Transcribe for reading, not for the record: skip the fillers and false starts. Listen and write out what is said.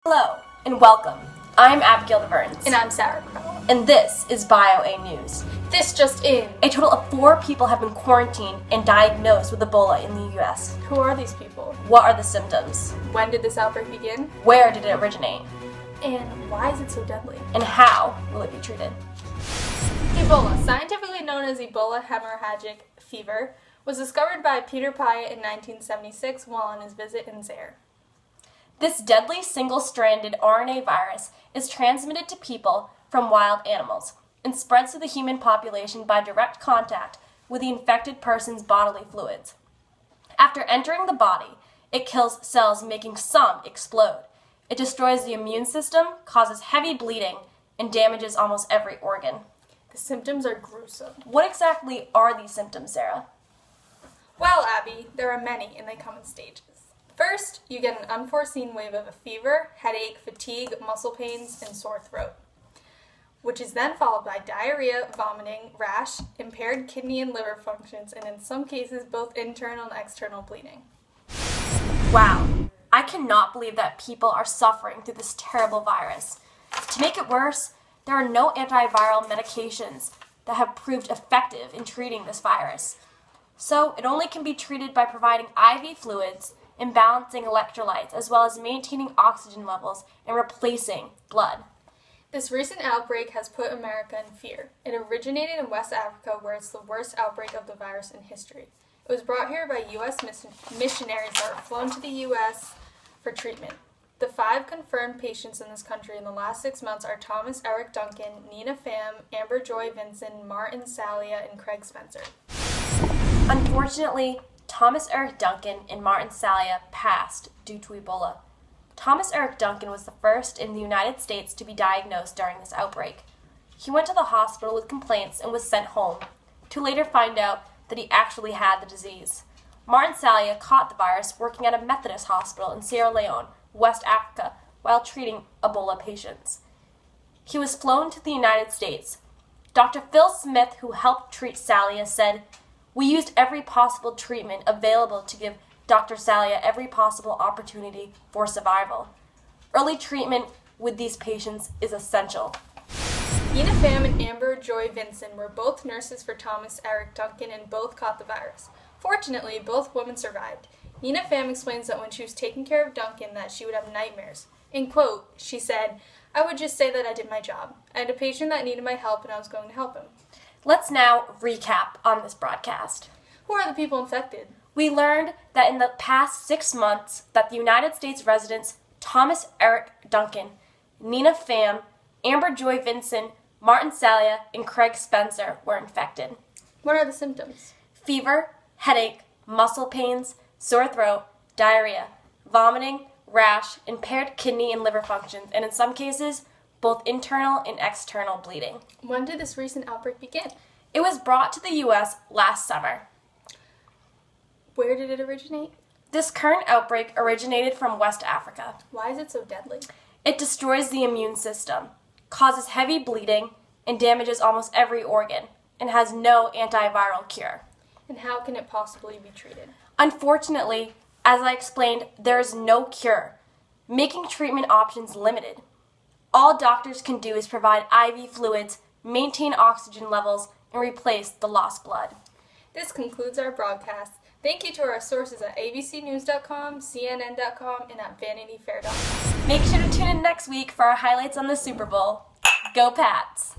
Hello, and welcome. I'm Abigail DeVerns. And I'm Sarah Crow. And this is BioA News. This just in. A total of 4 people have been quarantined and diagnosed with Ebola in the U.S. Who are these people? What are the symptoms? When did this outbreak begin? Where did it originate? And why is it so deadly? And how will it be treated? Ebola, scientifically known as Ebola hemorrhagic fever, was discovered by Peter Piot in 1976 while on his visit in Zaire. This deadly single-stranded RNA virus is transmitted to people from wild animals and spreads to the human population by direct contact with the infected person's bodily fluids. After entering the body, it kills cells, making some explode. It destroys the immune system, causes heavy bleeding, and damages almost every organ. The symptoms are gruesome. What exactly are these symptoms, Sarah? Well, Abby, there are many, and they come in stages. First, you get an unforeseen wave of a fever, headache, fatigue, muscle pains, and sore throat, which is then followed by diarrhea, vomiting, rash, impaired kidney and liver functions, and in some cases, both internal and external bleeding. Wow, I cannot believe that people are suffering through this terrible virus. To make it worse, there are no antiviral medications that have proved effective in treating this virus. So it only can be treated by providing IV fluids and balancing electrolytes, as well as maintaining oxygen levels and replacing blood. This recent outbreak has put America in fear. It originated in West Africa, where it's the worst outbreak of the virus in history. It was brought here by U.S. missionaries that were flown to the U.S. for treatment. The 5 confirmed patients in this country in the last 6 months are Thomas Eric Duncan, Nina Pham, Amber Joy Vinson, Martin Salia, and Craig Spencer. Unfortunately, Thomas Eric Duncan and Martin Salia passed due to Ebola. Thomas Eric Duncan was the first in the United States to be diagnosed during this outbreak. He went to the hospital with complaints and was sent home, to later find out that he actually had the disease. Martin Salia caught the virus working at a Methodist hospital in Sierra Leone, West Africa, while treating Ebola patients. He was flown to the United States. Dr. Phil Smith, who helped treat Salia, said, "We used every possible treatment available to give Dr. Salia every possible opportunity for survival. Early treatment with these patients is essential." Nina Pham and Amber Joy Vinson were both nurses for Thomas Eric Duncan and both caught the virus. Fortunately, both women survived. Nina Pham explains that when she was taking care of Duncan that she would have nightmares. In quote, she said, "I would just say that I did my job. I had a patient that needed my help and I was going to help him." Let's now recap on this broadcast. Who are the people infected? We learned that in the past 6 months that the United States residents Thomas Eric Duncan, Nina Pham, Amber Joy Vinson, Martin Salia, and Craig Spencer were infected. What are the symptoms? Fever, headache, muscle pains, sore throat, diarrhea, vomiting, rash, impaired kidney and liver functions, and in some cases, both internal and external bleeding. When did this recent outbreak begin? It was brought to the U.S. last summer. Where did it originate? This current outbreak originated from West Africa. Why is it so deadly? It destroys the immune system, causes heavy bleeding, and damages almost every organ, and has no antiviral cure. And how can it possibly be treated? Unfortunately, as I explained, there is no cure, making treatment options limited. All doctors can do is provide IV fluids, maintain oxygen levels, and replace the lost blood. This concludes our broadcast. Thank you to our sources at abcnews.com, cnn.com, and at vanityfair.com. Make sure to tune in next week for our highlights on the Super Bowl. Go Pats!